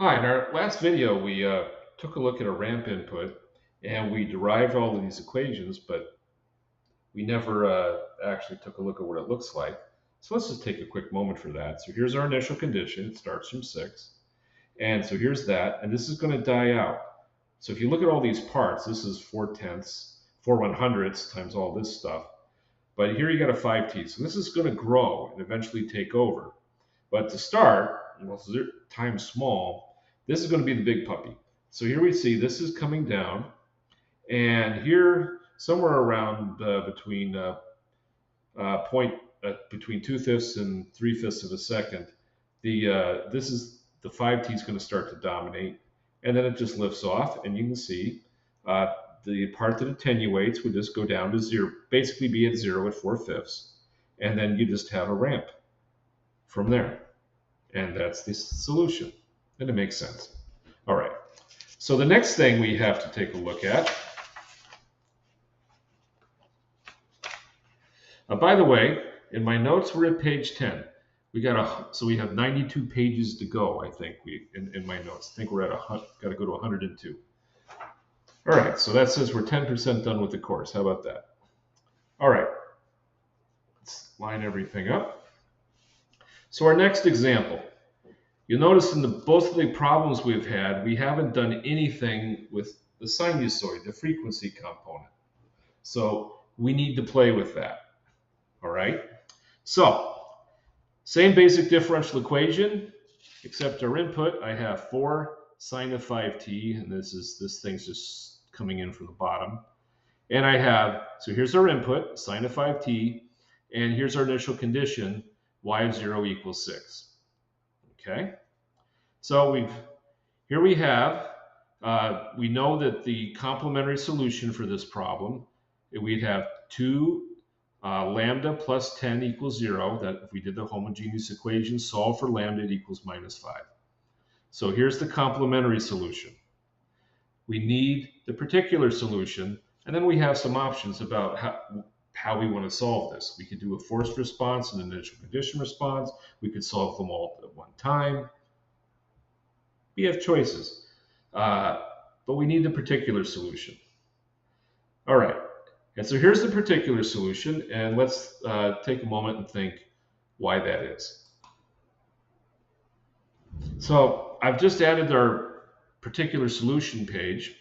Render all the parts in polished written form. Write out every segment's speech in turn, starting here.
Hi, in our last video, we took a look at a ramp input and we derived all of these equations, but we never actually took a look at what it looks like. So let's just take a quick moment for that. So here's our initial condition. It starts from 6. And so here's that. And this is going to die out. So if you look at all these parts, this is 4/10, 4/100ths times all this stuff. But here you got a 5t. So this is going to grow and eventually take over. But to start, well, times small, this is going to be the big puppy. So here we see this is coming down, and here somewhere around between 2/5 and 3/5 of a second, this is the 5t is going to start to dominate, and then it just lifts off, and you can see the part that attenuates would just go down to 0, basically be at 0 at 4/5, and then you just have a ramp from there. And that's the solution. And it makes sense. All right. So the next thing we have to take a look at. By the way, in my notes, we're at page 10. We have 92 pages to go. I think in my notes. I think we're at got to go to 102. All right. So that says we're 10% done with the course. How about that? All right. Let's line everything up. So our next example. You'll notice in both of the problems we've had, we haven't done anything with the sinusoid, the frequency component. So we need to play with that. All right. So same basic differential equation, except our input, I have 4 sine of 5t, and this thing's just coming in from the bottom. And I have, so here's our input, sine of 5t, and here's our initial condition, y of 0 equals 6. Okay. So here we have, we know that the complementary solution for this problem, we'd have 2 lambda plus 10 equals 0. That if we did the homogeneous equation, solve for lambda, it equals -5. So here's the complementary solution. We need the particular solution, and then we have some options about how we want to solve this. We could do a forced response and an initial condition response. We could solve them all at one time. We have choices, but we need the particular solution. All right, and so here's the particular solution, and let's take a moment and think why that is. So I've just added our particular solution page,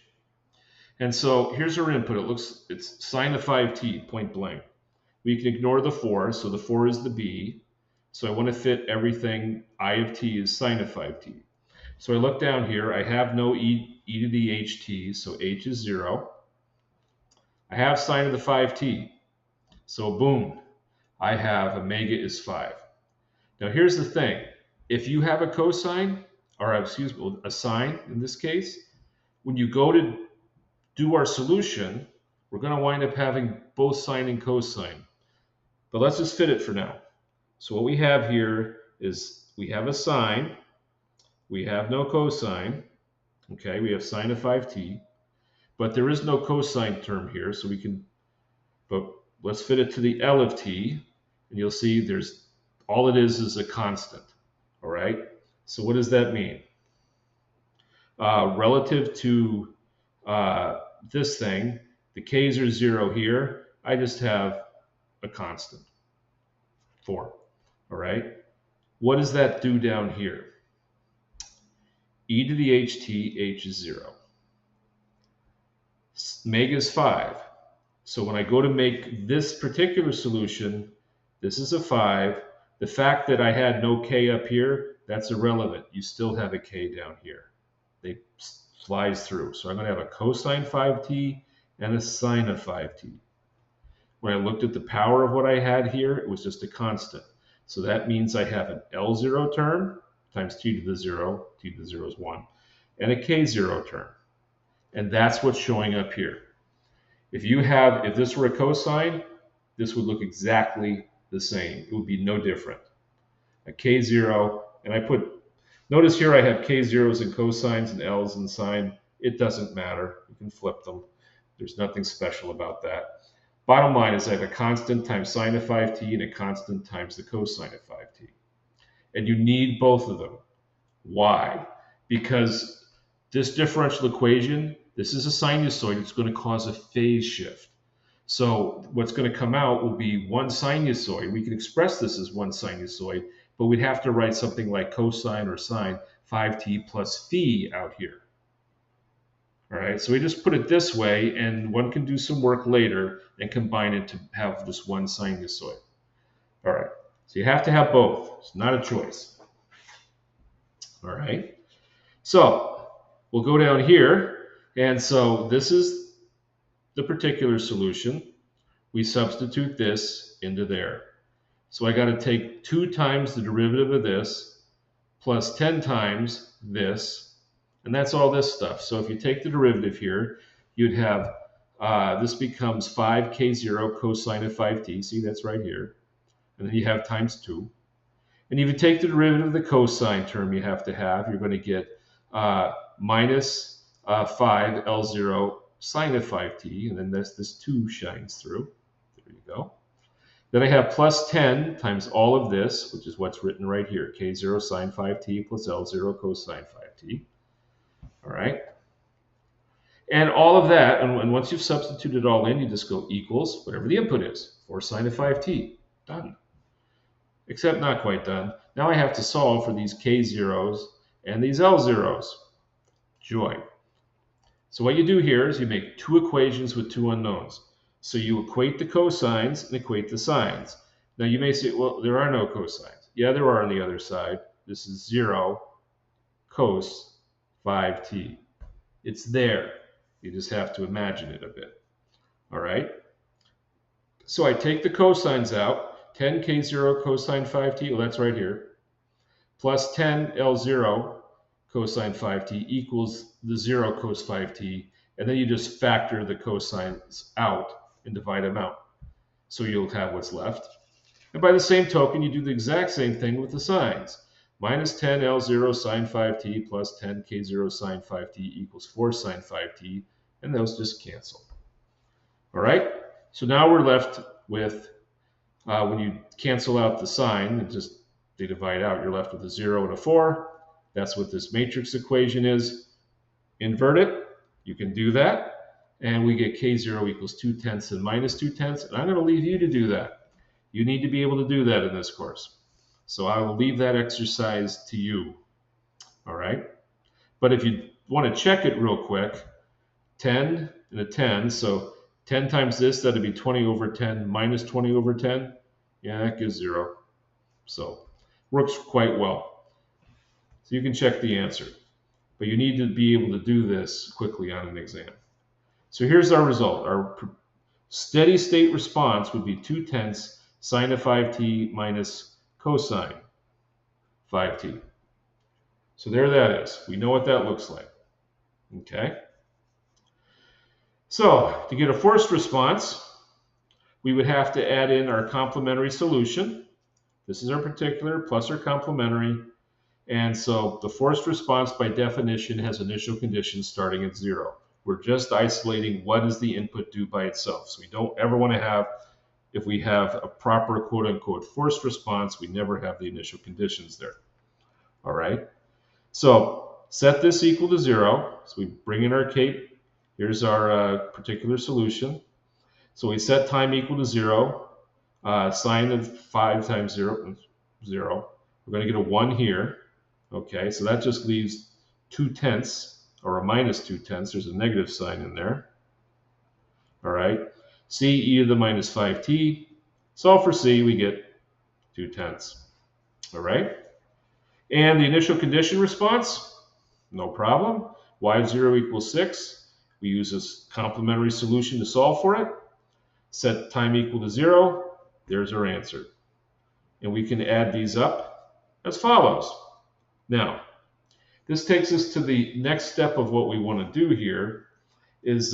and so here's our input. It's sine of 5t, point blank. We can ignore the 4, so the 4 is the b. So I want to fit everything. I of t is sine of 5t. So I look down here, I have no e to the ht, so h is 0. I have sine of the 5t, so boom, I have omega is 5. Now here's the thing, if you have a cosine, or excuse me, a sine in this case, when you go to do our solution, we're going to wind up having both sine and cosine. But let's just fit it for now. So what we have here is we have a sine, we have no cosine, okay, we have sine of 5t, but there is no cosine term here, so but let's fit it to the L of t, and you'll see all it is a constant, all right? So what does that mean? Relative to this thing, the k's are 0 here, I just have a constant, 4, all right? What does that do down here? E to the ht, h is 0. Omega is 5. So when I go to make this particular solution, this is a 5. The fact that I had no k up here, that's irrelevant. You still have a k down here. It flies through. So I'm going to have a cosine 5t and a sine of 5t. When I looked at the power of what I had here, it was just a constant. So that means I have an L0 term times t to the 0, t to the 0 is 1, and a k0 term. And that's what's showing up here. If this were a cosine, this would look exactly the same. It would be no different. A k0, and notice here I have k0s and cosines and l's and sine. It doesn't matter. You can flip them. There's nothing special about that. Bottom line is I have a constant times sine of 5t and a constant times the cosine of 5t. And you need both of them. Why? because this differential equation, this is a sinusoid, it's going to cause a phase shift. So what's going to come out will be one sinusoid. We can express this as one sinusoid, but we'd have to write something like cosine or sine 5t plus phi out here. All right, so we just put it this way, and one can do some work later and combine it to have this one sinusoid. All right, so you have to have both. It's not a choice. All right, so we'll go down here, and so this is the particular solution. We substitute this into there. So I got to take 2 times the derivative of this plus 10 times this, and that's all this stuff. So if you take the derivative here, you'd have, this becomes 5k0 cosine of 5t. See, that's right here. And then you have times 2. And if you take the derivative of the cosine term you have to have, you're going to get minus 5 L0 sine of 5t, and then this 2 shines through. There you go. Then I have plus 10 times all of this, which is what's written right here, k0 sine 5t plus L0 cosine 5t. All right. And all of that, and once you've substituted it all in, you just go equals whatever the input is, 4 sine of 5t. Done. Except not quite done. Now I have to solve for these k0s and these L0s. Joy. So what you do here is you make 2 equations with 2 unknowns. So you equate the cosines and equate the sines. Now you may say, well, there are no cosines. Yeah, there are on the other side. This is 0 cos 5t. It's there. You just have to imagine it a bit. All right? So I take the cosines out. 10k0 cosine 5t, well, that's right here, plus 10 L0 cosine 5t equals the 0 cos 5t, and then you just factor the cosines out and divide them out. So you'll have what's left. And by the same token, you do the exact same thing with the sines. Minus 10 L0 sine 5t plus 10 k0 sine 5t equals 4 sine 5t, and those just cancel. All right? So now we're left with, when you cancel out the sign, and just they divide out, you're left with a 0 and a 4. That's what this matrix equation is. Invert it. You can do that. And we get k0 equals 2/10 and minus 2/10. And I'm going to leave you to do that. You need to be able to do that in this course. So I will leave that exercise to you. All right? But if you want to check it real quick, 10 and a 10. So 10 times this, that'd be 20 over 10 minus 20 over 10. Yeah, that gives 0. So works quite well. So you can check the answer. But you need to be able to do this quickly on an exam. So here's our result. Our steady state response would be 2/10 sine of 5t minus cosine 5t. So there that is. We know what that looks like. Okay. So to get a forced response, we would have to add in our complementary solution. This is our particular plus our complementary. And so the forced response by definition has initial conditions starting at 0. We're just isolating what does the input do by itself. So we don't ever want to have, if we have a proper quote-unquote forced response, we never have the initial conditions there. All right. So set this equal to 0. So we bring in our cape. Here's our particular solution. So we set time equal to 0. Sine of 5 times 0, 0. We're going to get a 1 here. Okay, so that just leaves 2/10, or a minus 2/10. There's a negative sign in there. All right. C e to the minus 5t. Solve for c, we get 2/10. All right. And the initial condition response, no problem. Y0 equals 6. We use this complementary solution to solve for it. Set time equal to 0. There's our answer. And we can add these up as follows. Now, this takes us to the next step of what we want to do here is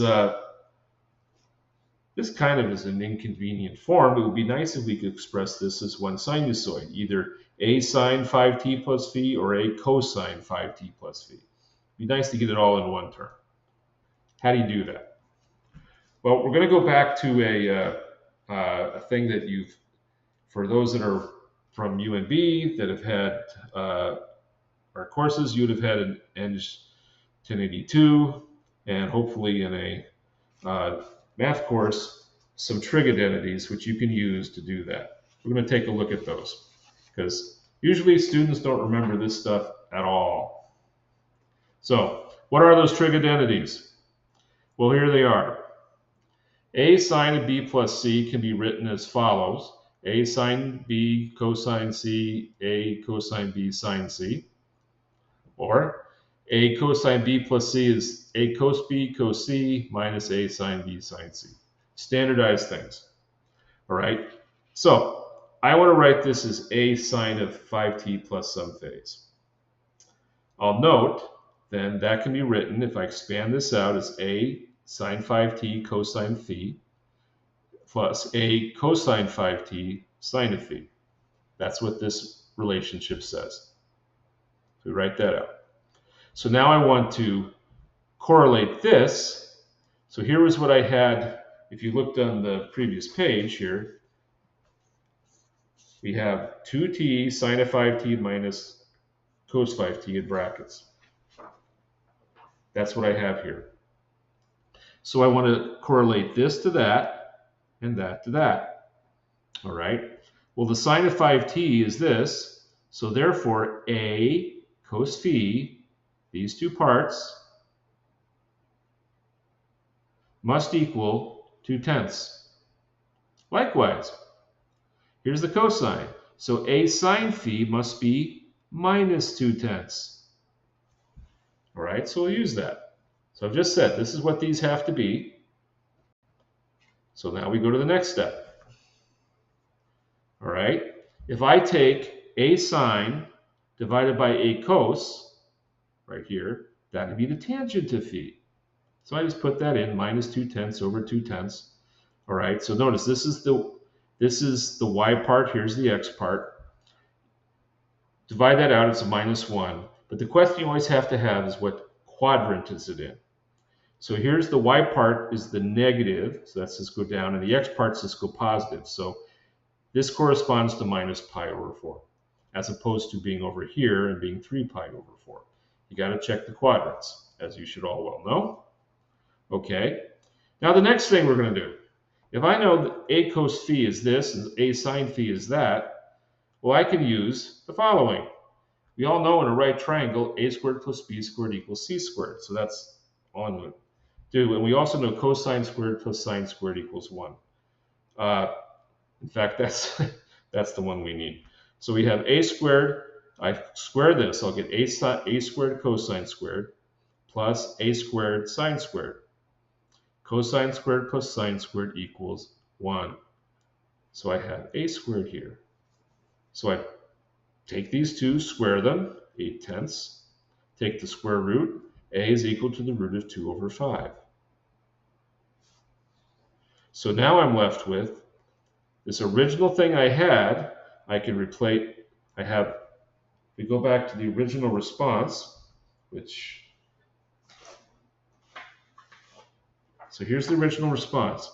this kind of is an inconvenient form. It would be nice if we could express this as one sinusoid, either a sine 5t plus phi or a cosine 5t plus phi. It'd be nice to get it all in one term. How do you do that? Well, we're going to go back to a thing that for those that are from UNB that have had our courses, you would have had an Eng 1082, and hopefully in a math course, some trig identities, which you can use to do that. We're going to take a look at those, because usually students don't remember this stuff at all. So what are those trig identities? Well, here they are. A sine of b plus c can be written as follows. A sine b cosine c, A cosine b sine c. Or A cosine b plus c is A cos b cos c minus A sine b sine c. Standardized things. All right. So I want to write this as A sine of 5t plus some phase. I'll note then that can be written, if I expand this out, as A sine 5t cosine phi plus A cosine 5t sine of phi. That's what this relationship says. So we write that out. So now I want to correlate this. So here was what I had. If you looked on the previous page here, we have 2t sine of 5t minus cos 5t in brackets. That's what I have here. So I want to correlate this to that and that to that. All right. Well, the sine of 5t is this. So therefore, A cos phi, these two parts, must equal 2/10. Likewise, here's the cosine. So A sine phi must be minus 2/10. All right, so we'll use that. So I've just said this is what these have to be. So now we go to the next step. All right, if I take A sine divided by A cos, right here, that would be the tangent of phi. So I just put that in, minus 2/10 over 2/10. All right, so notice this is the y part, here's the x part. Divide that out, it's a -1. But the question you always have to have is what quadrant is it in? So here's the y part is the negative, so that's just go down, and the x part just go positive. So this corresponds to minus pi over 4, as opposed to being over here and being 3 pi over 4. You got to check the quadrants, as you should all well know. Okay, now the next thing we're going to do, if I know that A cos phi is this and A sine phi is that, well, I can use the following. We all know in a right triangle, A squared plus B squared equals C squared. So that's all I'm going to do. And we also know cosine squared plus sine squared equals 1. In fact, that's the one we need. So we have A squared. I square this. I'll get A squared cosine squared plus A squared sine squared. Cosine squared plus sine squared equals 1. So I have A squared here. So I take these two, square them, 8/10. Take the square root. A is equal to the root of 2 over 5. So now I'm left with this original thing I had. I can replace, we go back to the original response, so here's the original response.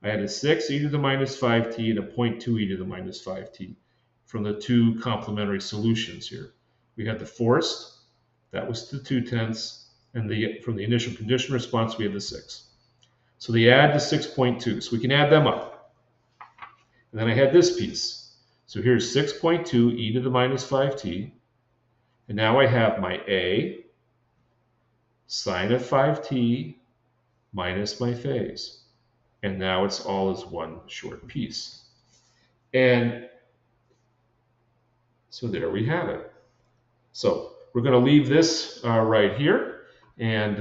I had a 6 e to the minus 5t and a 0.2 e to the minus 5t from the two complementary solutions here. We had the forced, that was the 2/10, and from the initial condition response, we had the 6. So they add to 6.2, so we can add them up. And then I had this piece. So here's 6.2 e to the minus 5t, and now I have my A sine of 5t minus my phase. And now it's all as one short piece. And so there we have it. So we're going to leave this right here. And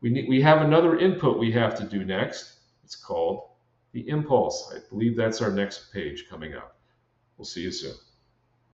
we have another input we have to do next. It's called the impulse. I believe that's our next page coming up. We'll see you soon.